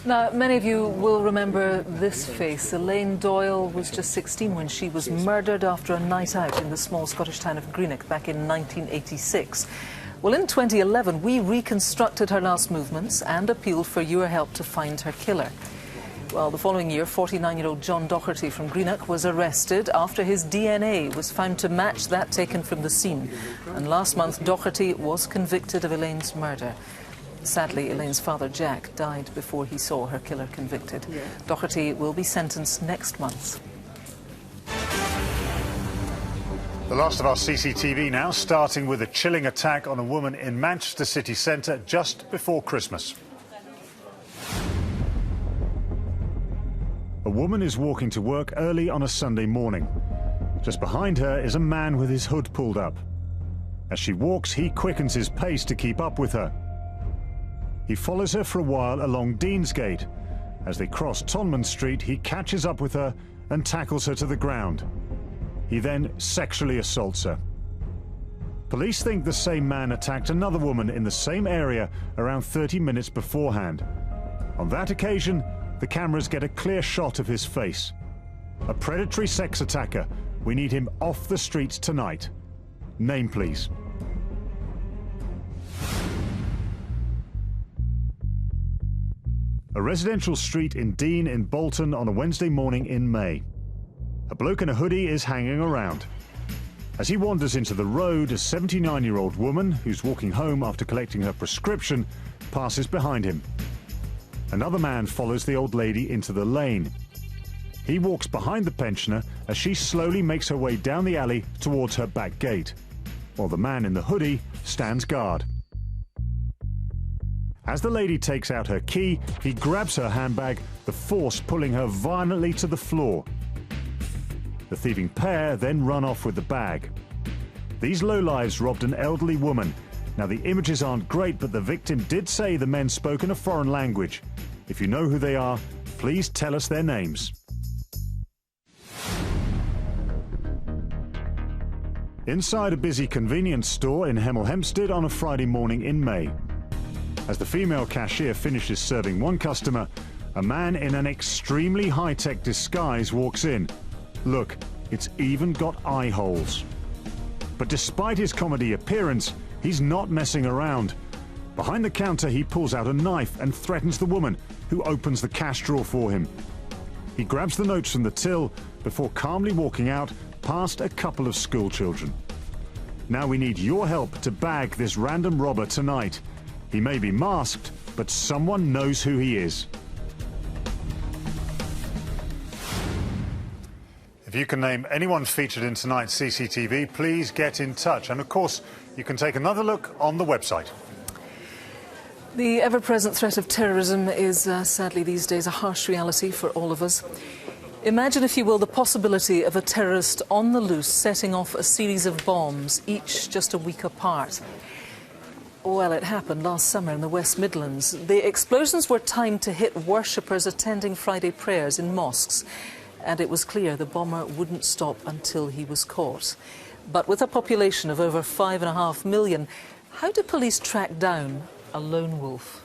Now, many of you will remember this face. Elaine Doyle was just 16 when she was murdered after a night out in the small Scottish town of Greenock back in 1986. Well, in 2011, we reconstructed her last movements and appealed for your help to find her killer. Well, the following year, 49-year-old John Doherty from Greenock was arrested after his DNA was found to match that taken from the scene. And last month, Doherty was convicted of Elaine's murder. Sadly, Elaine's father, Jack, died before he saw her killer convicted. Doherty will be sentenced next month. The last of our CCTV now, starting with a chilling attack on a woman in Manchester city centre just before Christmas. A woman is walking to work early on a Sunday morning. Just behind her is a man with his hood pulled up. As she walks, he quickens his pace to keep up with her. He follows her for a while along Deansgate. As they cross Tonman Street, he catches up with her and tackles her to the ground. He then sexually assaults her. Police think the same man attacked another woman in the same area around 30 minutes beforehand. On that occasion, the cameras get a clear shot of his face. A predatory sex attacker. We need him off the streets tonight. Name, please. A residential street in Dean in Bolton on a Wednesday morning in May. A bloke in a hoodie is hanging around. As he wanders into the road, a 79-year-old woman who's walking home after collecting her prescription passes behind him. Another man follows the old lady into the lane. He walks behind the pensioner as she slowly makes her way down the alley towards her back gate, while the man in the hoodie stands guard. As the lady takes out her key, he grabs her handbag, the force pulling her violently to the floor. The thieving pair then run off with the bag. These lowlives robbed an elderly woman. Now, the images aren't great, but the victim did say the men spoke in a foreign language. If you know who they are, please tell us their names. Inside a busy convenience store in Hemel Hempstead on a Friday morning in May. As the female cashier finishes serving one customer, a man in an extremely high-tech disguise walks in. Look, it's even got eye holes. But despite his comedy appearance, he's not messing around. Behind the counter, he pulls out a knife and threatens the woman, who opens the cash drawer for him. He grabs the notes from the till before calmly walking out past a couple of school children. Now we need your help to bag this random robber tonight. He may be masked, but someone knows who he is. If you can name anyone featured in tonight's CCTV, please get in touch. And of course, you can take another look on the website. The ever-present threat of terrorism is, sadly these days, a harsh reality for all of us. Imagine, if you will, the possibility of a terrorist on the loose setting off a series of bombs, each just a week apart. Well, it happened last summer in the West Midlands. The explosions were timed to hit worshippers attending Friday prayers in mosques, and it was clear the bomber wouldn't stop until he was caught. But with a population of over 5.5 million, how do police track down a lone wolf?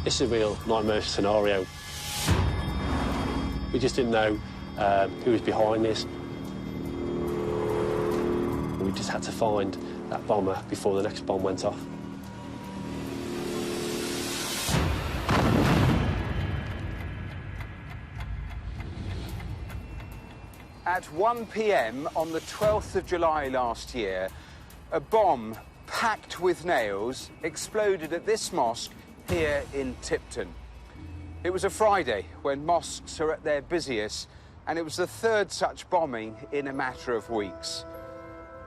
It's a real nightmare scenario. We just didn't know who was behind this. We just had to find that bomber before the next bomb went off. At 1 p.m. on the 12th of July last year, a bomb packed with nails exploded at this mosque here in Tipton. It was a Friday when mosques are at their busiest, and it was the third such bombing in a matter of weeks.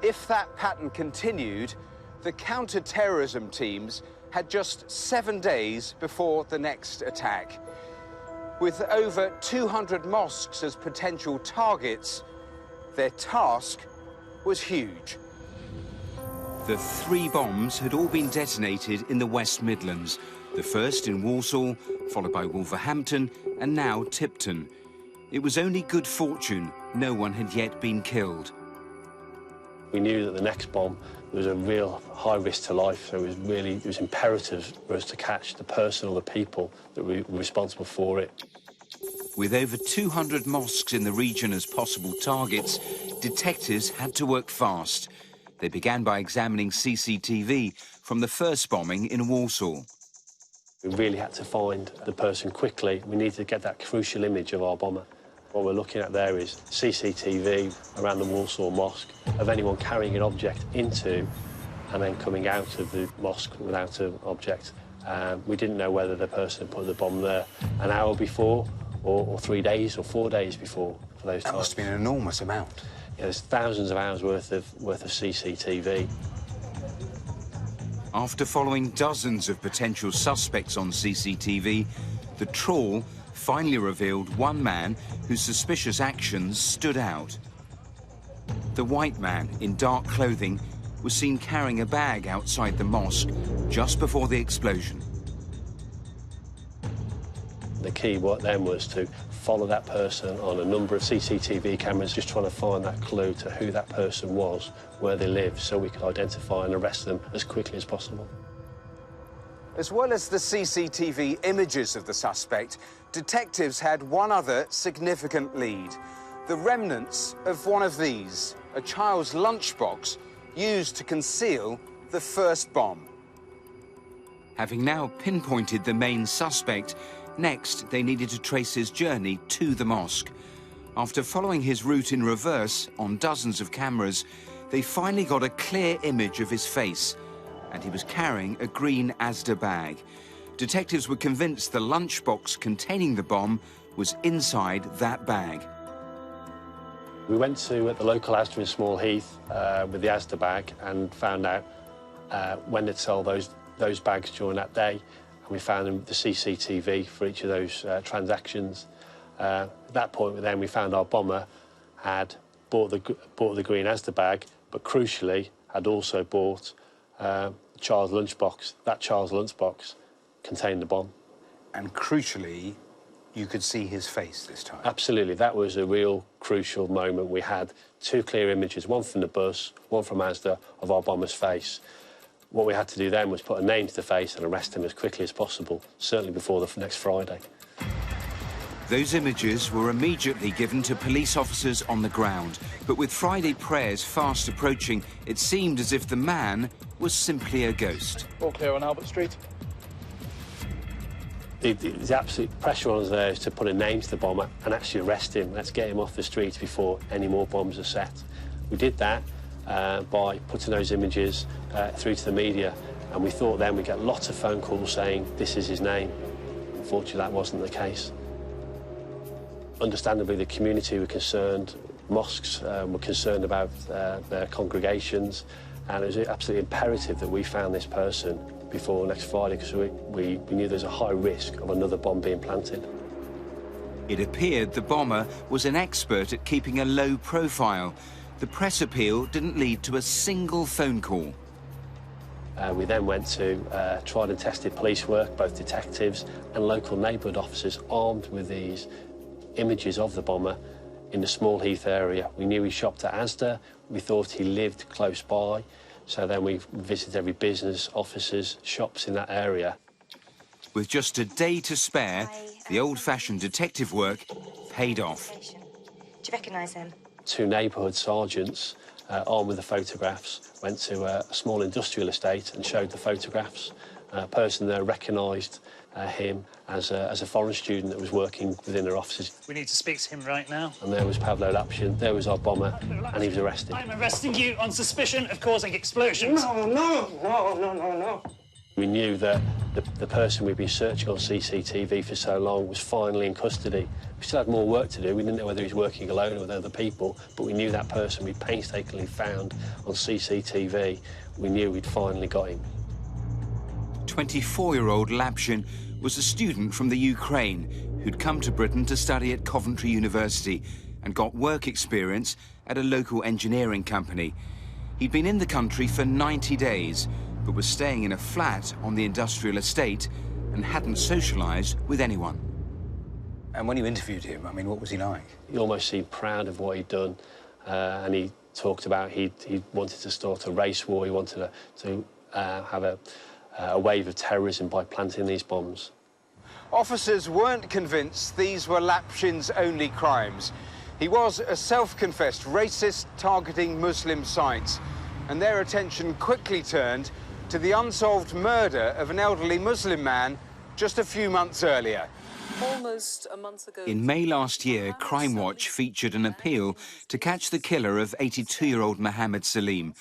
If that pattern continued, the counter-terrorism teams had just 7 days before the next attack. With over 200 mosques as potential targets, their task was huge. The 3 bombs had all been detonated in the West Midlands. The first in Walsall, followed by Wolverhampton, and now Tipton. It was only good fortune no one had yet been killed. We knew that the next bomb was a real high risk to life, so it was imperative for us to catch the person or the people that were responsible for it. With over 200 mosques in the region as possible targets, detectives had to work fast. They began by examining CCTV from the first bombing in Walsall. We really had to find the person quickly. We needed to get that crucial image of our bomber. What we're looking at there is CCTV around the Walsall Mosque of anyone carrying an object into and then coming out of the mosque without an object. We didn't know whether the person put the bomb there an hour before or 3 days or 4 days before for those times. That must have been an enormous amount. Yeah, there's thousands of hours worth of CCTV. After following dozens of potential suspects on CCTV, the trawl finally revealed one man whose suspicious actions stood out. The white man in dark clothing was seen carrying a bag outside the mosque just before the explosion. The key then was to follow that person on a number of CCTV cameras, just trying to find that clue to who that person was, where they lived, so we could identify and arrest them as quickly as possible. As well as the CCTV images of the suspect, detectives had one other significant lead. The remnants of one of these, a child's lunchbox used to conceal the first bomb. Having now pinpointed the main suspect, next they needed to trace his journey to the mosque. After following his route in reverse on dozens of cameras, they finally got a clear image of his face, and he was carrying a green Asda bag. Detectives were convinced the lunchbox containing the bomb was inside that bag. We went to the local Asda in Small Heath with the Asda bag and found out when they'd sold those bags during that day, and we found the CCTV for each of those transactions. At that point, then we found our bomber had bought the green Asda bag, but crucially had also bought the child's lunchbox. That child's lunchbox contained the bomb. And crucially, you could see his face this time? Absolutely. That was a real crucial moment. We had two clear images, one from the bus, one from Asda, of our bomber's face. What we had to do then was put a name to the face and arrest him as quickly as possible, certainly before the next Friday. Those images were immediately given to police officers on the ground. But with Friday prayers fast approaching, it seemed as if the man was simply a ghost. All clear on Albert Street. The absolute pressure on us there is to put a name to the bomber and actually arrest him. Let's get him off the streets before any more bombs are set. We did that by putting those images through to the media, and we thought then we'd get lots of phone calls saying this is his name. Unfortunately, that wasn't the case. Understandably, the community were concerned, mosques were concerned about their congregations, and it was absolutely imperative that we found this person before next Friday, because we knew there's a high risk of another bomb being planted. It appeared the bomber was an expert at keeping a low profile. The press appeal didn't lead to a single phone call. We then went to tried and tested police work, both detectives and local neighbourhood officers armed with these images of the bomber in the Small Heath area. We knew he shopped at Asda, we thought he lived close by, so then we visited every business, offices, shops in that area. With just a day to spare, the old-fashioned detective work paid off. Do you recognise him? Two neighbourhood sergeants, armed with the photographs, went to a small industrial estate and showed the photographs. A person there recognised him as a foreign student that was working within their offices. We need to speak to him right now. And there was Pavlo Lapshin, there was our bomber, and he was arrested. I'm arresting you on suspicion of causing explosions. No. We knew that the person we'd been searching on CCTV for so long was finally in custody. We still had more work to do. We didn't know whether he was working alone or with other people, but we knew that person we'd painstakingly found on CCTV. We knew we'd finally got him. 24-year-old Lapshin was a student from the Ukraine who'd come to Britain to study at Coventry University and got work experience at a local engineering company. He'd been in the country for 90 days, but was staying in a flat on the industrial estate and hadn't socialised with anyone. And when you interviewed him, I mean, what was he like? He almost seemed proud of what he'd done, and he talked about he wanted to start a race war. He wanted to have a wave of terrorism by planting these bombs. Officers weren't convinced these were Lapshin's only crimes. He was a self-confessed racist targeting Muslim sites, and their attention quickly turned to the unsolved murder of an elderly Muslim man just a few months earlier. Almost a month ago. In May last year, Crimewatch featured an appeal to catch the killer of 82-year-old Mohammed Salim.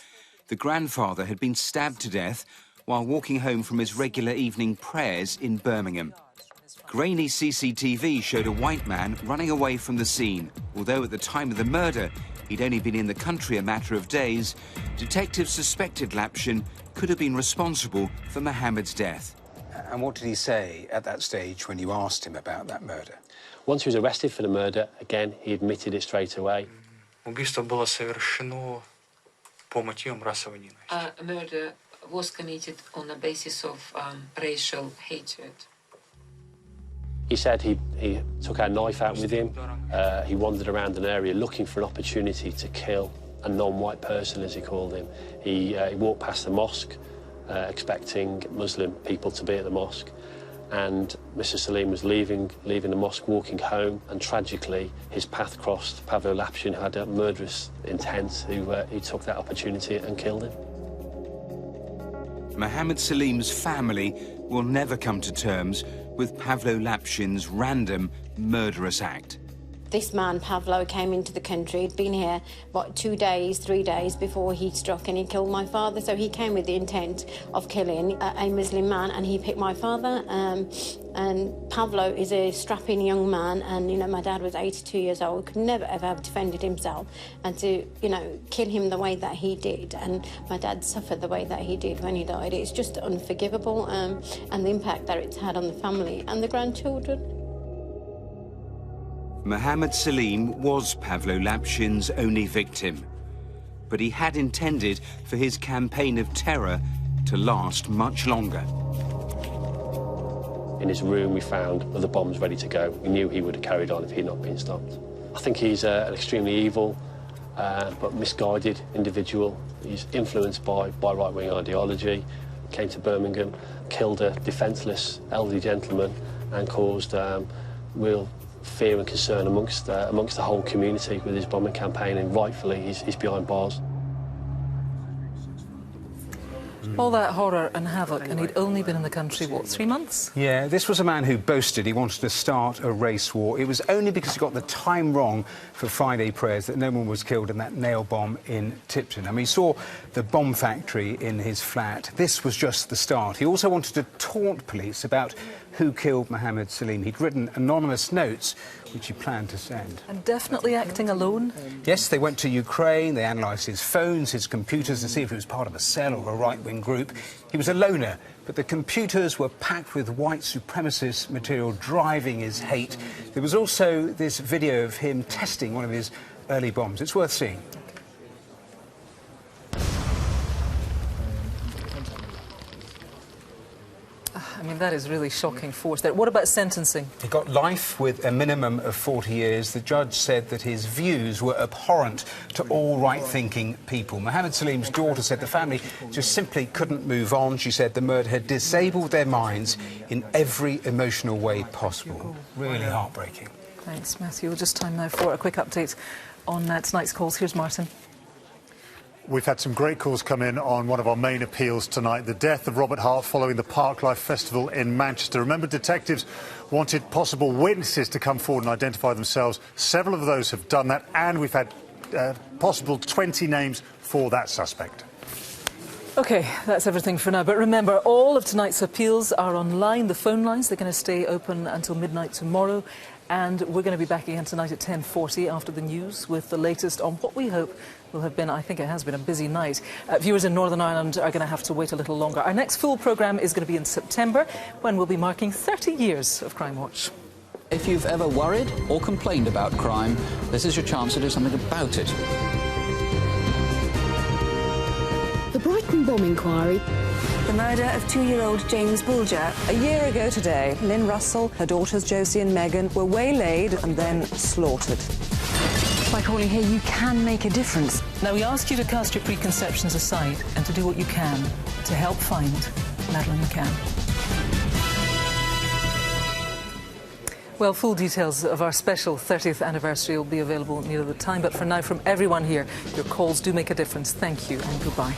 The grandfather had been stabbed to death while walking home from his regular evening prayers in Birmingham. Grainy CCTV showed a white man running away from the scene. Although at the time of the murder, he'd only been in the country a matter of days, detectives suspected Lapshin could have been responsible for Mohammed's death. And what did he say at that stage when you asked him about that murder? Once he was arrested for the murder, again, he admitted it straight away. Убийство было совершено по мотивам расовой ненависти. Murder was committed on the basis of racial hatred. He said he took a knife out with him. He wandered around an area looking for an opportunity to kill a non-white person, as he called him. He walked past the mosque, expecting Muslim people to be at the mosque. And Mr. Salim was leaving the mosque, walking home, and tragically his path crossed Pavlo Lapshin, who had a murderous intent, who took that opportunity and killed him. Mohammed Salim's family will never come to terms with Pavlo Lapshin's random, murderous act. This man, Pavlo, came into the country. He'd been here, what, 2 days, 3 days before he struck and he killed my father. So he came with the intent of killing a Muslim man, and he picked my father. And Pavlo is a strapping young man, and, you know, my dad was 82 years old, could never ever have defended himself. And to, you know, kill him the way that he did, and my dad suffered the way that he did when he died, it's just unforgivable, and the impact that it's had on the family and the grandchildren. Mohammed Salim was Pavlo Lapshin's only victim, but he had intended for his campaign of terror to last much longer. In his room, we found other bombs ready to go. We knew he would have carried on if he had not been stopped. I think he's an extremely evil but misguided individual. He's influenced by right-wing ideology, came to Birmingham, killed a defenceless elderly gentleman and caused real fear and concern amongst the whole community with his bombing campaign, and rightfully he's behind bars. All that horror and havoc, and he'd only been in the country, what, 3 months? Yeah, this was a man who boasted he wanted to start a race war. It was only because he got the time wrong for Friday prayers that no one was killed in that nail bomb in Tipton. I mean, he saw the bomb factory in his flat. This was just the start. He also wanted to taunt police about who killed Mohammed Salim. He'd written anonymous notes which he planned to send. And definitely acting alone? Yes, they went to Ukraine, they analysed his phones, his computers to see if he was part of a cell or a right-wing group. He was a loner, but the computers were packed with white supremacist material driving his hate. There was also this video of him testing one of his early bombs. It's worth seeing. I mean, that is really shocking force there. What about sentencing? He got life with a minimum of 40 years. The judge said that his views were abhorrent to all right-thinking people. Mohammed Salim's daughter said the family just simply couldn't move on. She said the murder had disabled their minds in every emotional way possible. Really heartbreaking. Thanks, Matthew. Well, just time now for a quick update on tonight's calls. Here's Martin. We've had some great calls come in on one of our main appeals tonight, the death of Robert Hart following the Parklife Festival in Manchester. Remember, detectives wanted possible witnesses to come forward and identify themselves. Several of those have done that, and we've had possible 20 names for that suspect. OK, that's everything for now. But remember, all of tonight's appeals are online. The phone lines, they're going to stay open until midnight tomorrow. And we're going to be back again tonight at 10:40 after the news with the latest on what we hope will have been, I think it has been, a busy night. Viewers in Northern Ireland are going to have to wait a little longer. Our next full programme is going to be in September, when we'll be marking 30 years of Crimewatch. If you've ever worried or complained about crime, this is your chance to do something about it. The Brighton bomb inquiry. The murder of 2-year-old James Bulger. A year ago today, Lynn Russell, her daughters Josie and Megan were waylaid and then slaughtered. By calling here, you can make a difference. Now, we ask you to cast your preconceptions aside and to do what you can to help find Madeleine McCann. Well, full details of our special 30th anniversary will be available near the time. But for now, from everyone here, your calls do make a difference. Thank you and goodbye.